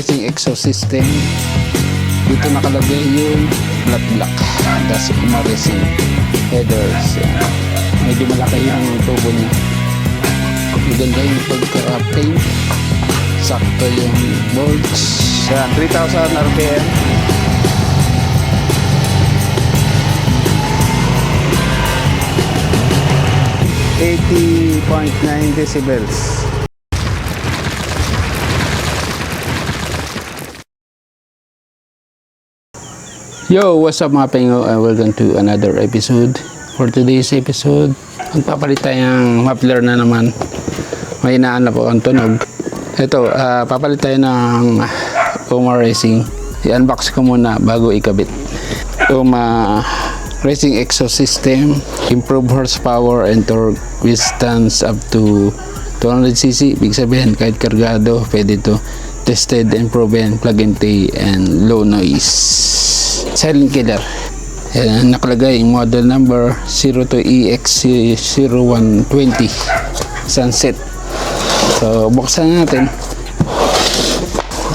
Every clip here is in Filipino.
racing exhaust system. Dito nakalagay yung black. Tapos racing headers. Yan. Medyo malaki yung tubo niya. Maganda yung pagka-paint. Sakto yung bolts. Yan, 3,000 RPM. .9 decibels. Yo, what's up mga pengo, and welcome to another episode. For today's episode, magpapalit tayo ng muffler na naman. May inaan na po ang tunog. Ito, papalit tayo ng Oma Racing. I-unbox ko muna bago ikabit. Oma Racing exhaust system, improve horsepower and torque, withstands up to 200cc. Big sabihin, kahit kargado, pwede to. Tested and proven, plug and play, and low noise. Silent killer. Yan, nakalagay model number 02EX0120 Sunset. So, buksan natin.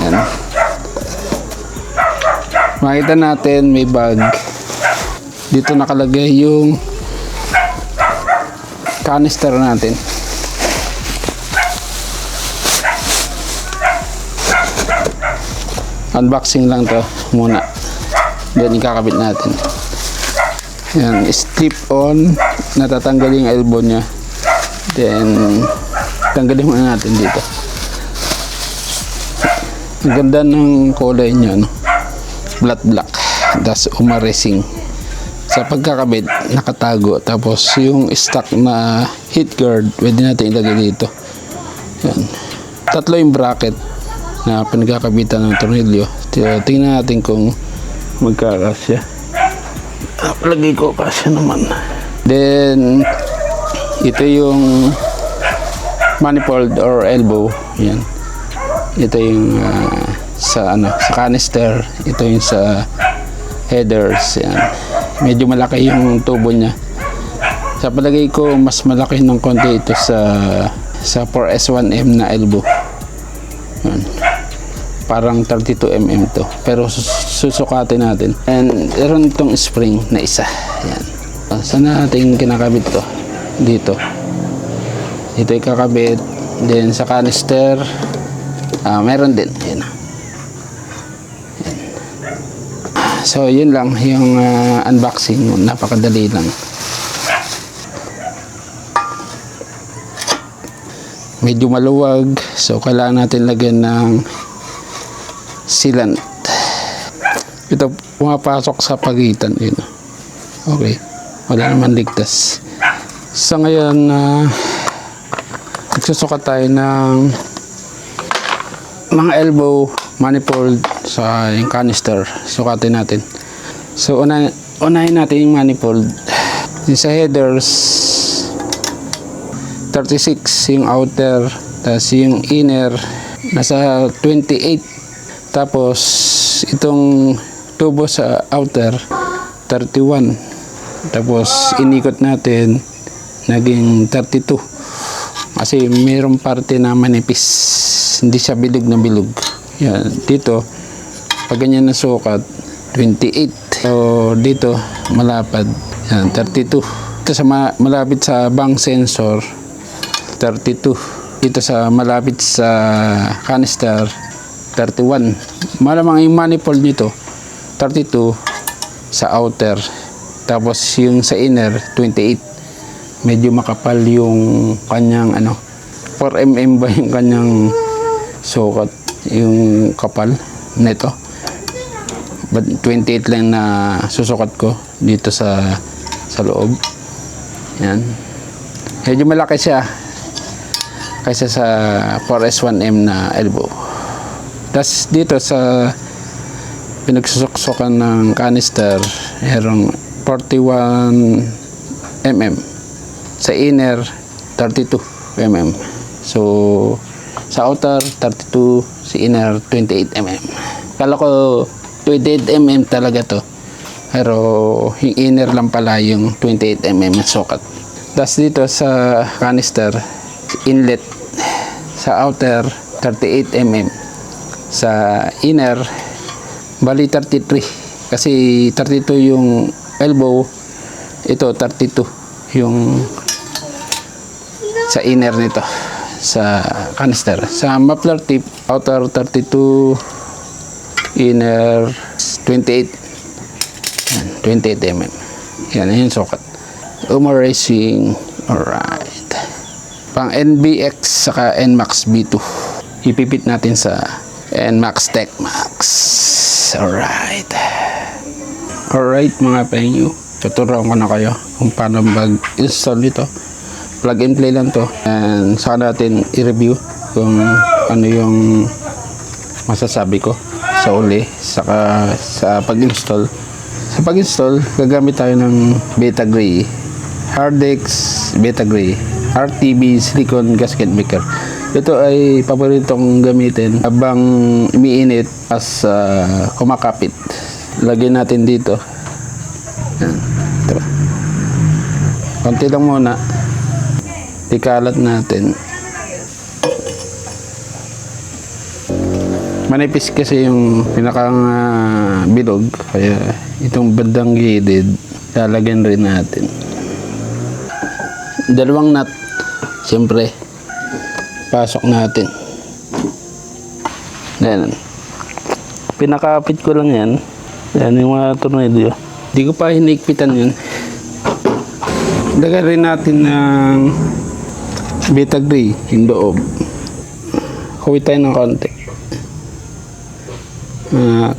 Yan. Makita natin may bag. Dito nakalagay yung canister natin. Unboxing lang to muna. Then ikakabit natin. Yan, strip on. Natatanggal yung elbow nya. Then tanggalin muna natin dito. Ang ganda ng kulay nya, no? Black. Das Oma Racing. Sa pagkakabit, nakatago. Tapos yung stock na heat guard, pwede natin ilagay dito. Yan. Tatlo yung bracket na pinagkakabitan ng tornilyo. Tingnan natin kung magkakasya. Palagay ko kasya naman. Then ito yung manifold or elbow. Yan. Ito yung sa canister. Ito yung sa headers. Yan. Medyo malaki yung tubo niya. Sa palagay ko, mas malaki ng konti ito sa 4S1M na elbow. Yan. Parang 32mm to. Pero susukatin natin. And meron itong spring na isa. Yan. Saan natin kinakabit to? Dito. Ito yung kakabit. Then sa canister, meron din. Yan. So yun lang yung unboxing. Napakadali lang. Medyo maluwag, so kailangan natin lagyan ng sealant. Ito pumapasok sa pagitan yun. Okay, wala naman ligtas. So ngayon nagsusukat tayo ng mga elbow, manifold sa yung canister. Sukatin natin. So unahin natin yung manifold. Yung sa headers 36 yung outer, tapos yung inner nasa 28, tapos itong tubo sa outer 31, tapos inikot natin naging 32 kasi mayroong parte na manipis, hindi siya bilog na bilog. Yan, dito pag ganyan na sukat 28, so dito malapad yan 32. Ito sa malapit sa bank sensor 32. Dito sa malapit sa canister 31. Malamang yung manifold nito 32 sa outer, tapos yung sa inner 28. Medyo makapal yung kanyang 4mm ba yung kanyang sukat, yung kapal nito. But 28 lang na susukat ko dito sa loob. Yan. Medyo malaki siya kaysa sa 4S1M na elbow. Tapos dito sa pinagsusuksukan ng canister, merong 41mm. Sa inner, 32mm. So, sa outer, 32. Sa inner, 28mm. Kala ko 28mm talaga to. Pero yung inner lang pala yung 28mm na sukat. Tapos dito sa canister, inlet sa outer 38mm, sa inner, bali 33 kasi 32 yung elbow, ito 32 yung sa inner nito sa canister. Sa muffler tip, outer 32, inner 28 mm. Yan yung sukat. Umar Racing. Alright, pang NBX saka NMAX B2, ipipit natin sa NMAX Tech Max. Alright mga penyo, tuturuan ko na kayo kung paano mag-install nito. Plug and play lang to, and saka natin i-review kung ano yung masasabi ko sa uli, saka sa pag-install. Sa pag-install, gagamit tayo ng Betagray Hardex Betagray RTB silicone gasket maker. Ito ay paboritong gamitin habang umiinit as kumakapit. Lagyan natin dito. Yan. Ito. Konti lang muna. Ikalat natin. Manipis kasi yung pinakang bilog, kaya itong bandang gilid lalagyan rin natin. Dalawang nut, siyempre pasok natin. Yan. Pinakapit ko lang yan. Yan yung mga tornilyo. Hindi ko pa hinigpitan yun. Lagyan rin natin ng Betagray yung loob. Huwit tayo ng konti.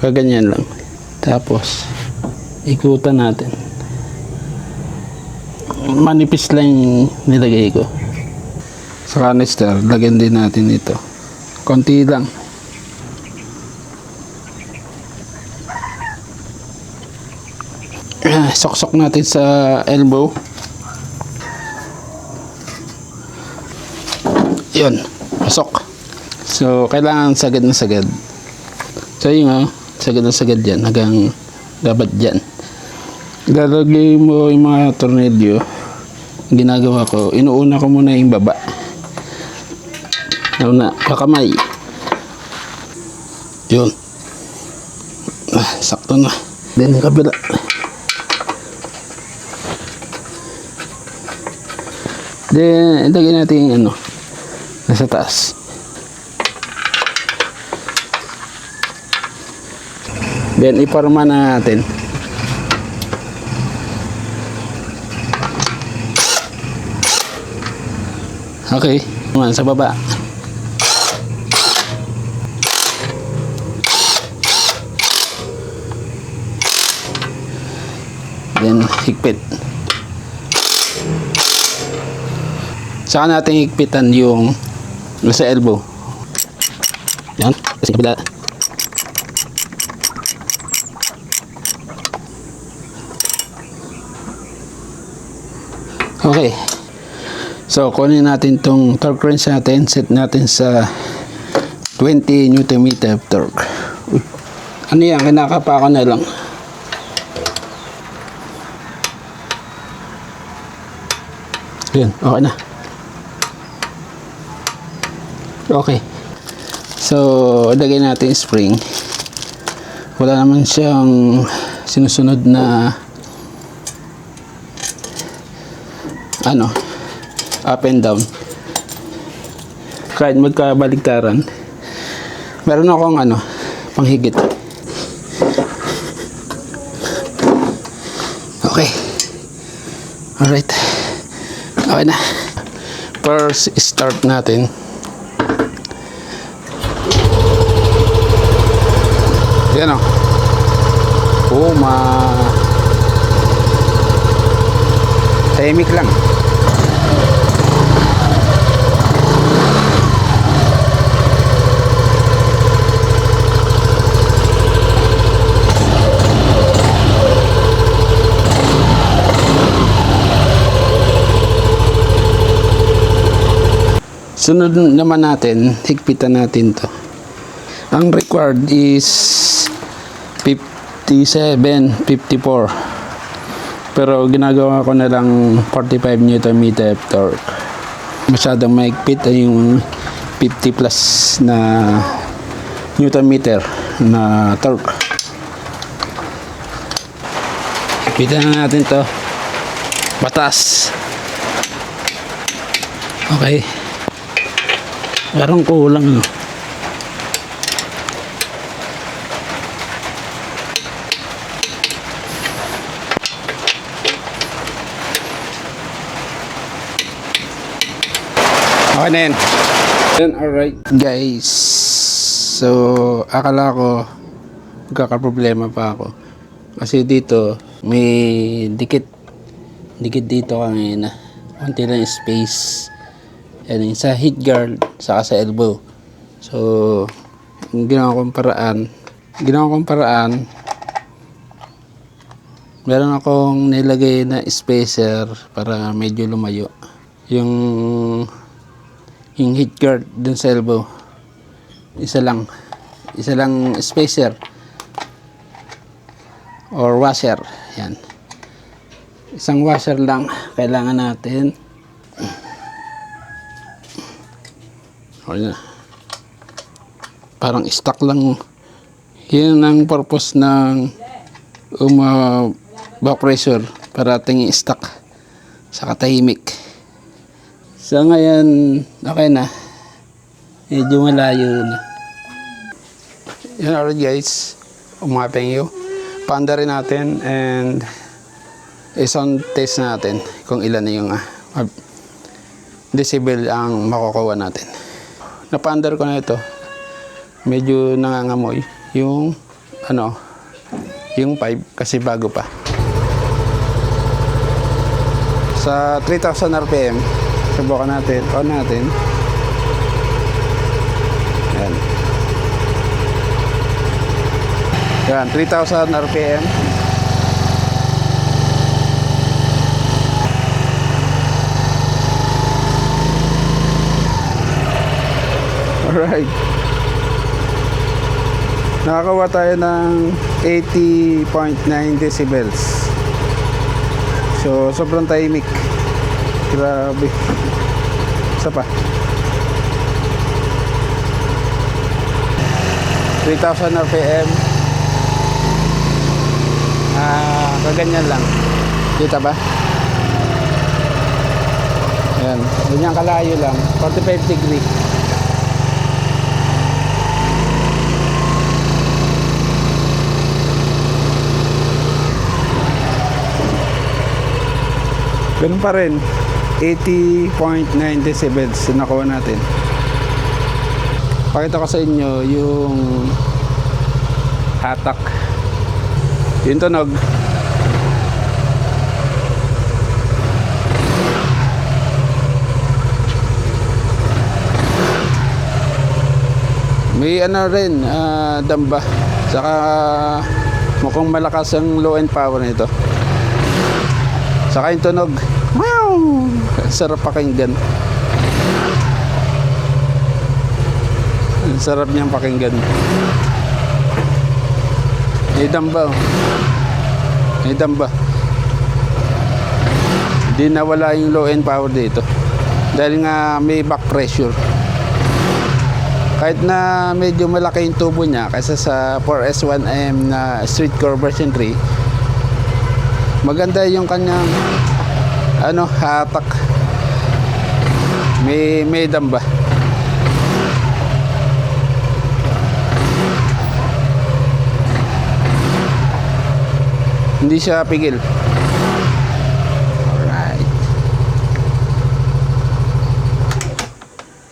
Kaganyan lang. Tapos ikutan natin. Manipis lang yung nilagay ko. Sa canister, lagyan din natin ito. Konti lang. Soksok natin sa elbow. Yun, pasok. So, kailangan sagad na sagad. So, yun sagad na sagad yan. Hanggang dapat dyan. Lalagay mo yung mga tornilyo. Ginagawa ko, inuuna ko muna yung baba. Nauna, kakamay. Yun. Sakto na. Then, kabila. Then, ilagay natin yung nasa taas. Then, iparma na natin. Okay, naman sa baba. Then, higpit. Saka natin higpitan yung sa elbow. Yan, kasi kabila. Okay. So, kunin natin tong torque wrench natin. Set natin sa 20 Nm torque. Uy. Ano yan? Kinakapa ko na lang. Yan. Okay na. Okay. So, ilagay natin spring. Wala naman siyang sinusunod na up and down. Kahit magkabaligtaran, meron akong panghigit. Okay. Alright. Okay na. First, start natin. Yan tahimik lang. Sunod naman natin, higpitan natin to. Ang required is 57, 54. Pero ginagawa ko na lang 45 Nm torque. Masyadong mahigpit ay yung 50 plus na Newton meter na torque. Ipitan na natin to. Batas. Okay. Parang kulang, no? Okay na yan. Then, alright guys. So, akala ko magkakaproblema pa ako. Kasi dito, may dikit dito kanina. Kunti lang space. Yan, yung sa heat guard, saka sa elbow. So, yung ginawa kong paraan, meron akong nilagay na spacer para medyo lumayo. Yung heat guard dun sa elbow, isa lang spacer or washer. Yan, isang washer lang kailangan natin. Parang stock lang. Yan ang purpose ng back pressure, para ating stock sa katahimik. So ngayon, okay na. Medyo malayo na. Yan alright guys. Umapeng yun. Paandarin natin and sound test natin kung ilan na yung decibel ang makukuha natin. Napaandar ko na ito. Medyo nangangamoy yung yung 5 kasi bago pa. Sa 3,000 RPM, subukan natin, on natin. Yan. Yan, 3,000 RPM. Alright. Nakakawa tayo ng 80.9 decibels. So, sobrang tahimik. Grabe. Isa pa. 3,000 RPM. Kaganyan lang. Kita ba? Ayan. Ganyan kalayo lang. 45 degree. Ganun pa rin. 80.9 decibels nakuha natin. Pakita ko sa inyo yung hatak, yung tunog. May rin, damba. Saka mukhang malakas ang low end power nito. Saka yung tunog. Wow! Sarap pakinggan. Sarap niyang pakinggan. May damba. May damba. Di nawala yung low end power dito. Dahil nga may back pressure. Kahit na medyo malaki yung tubo niya kaysa sa 4S1M na street core version 3, maganda yung kanyang hatak. May damba. Hindi siya pigil.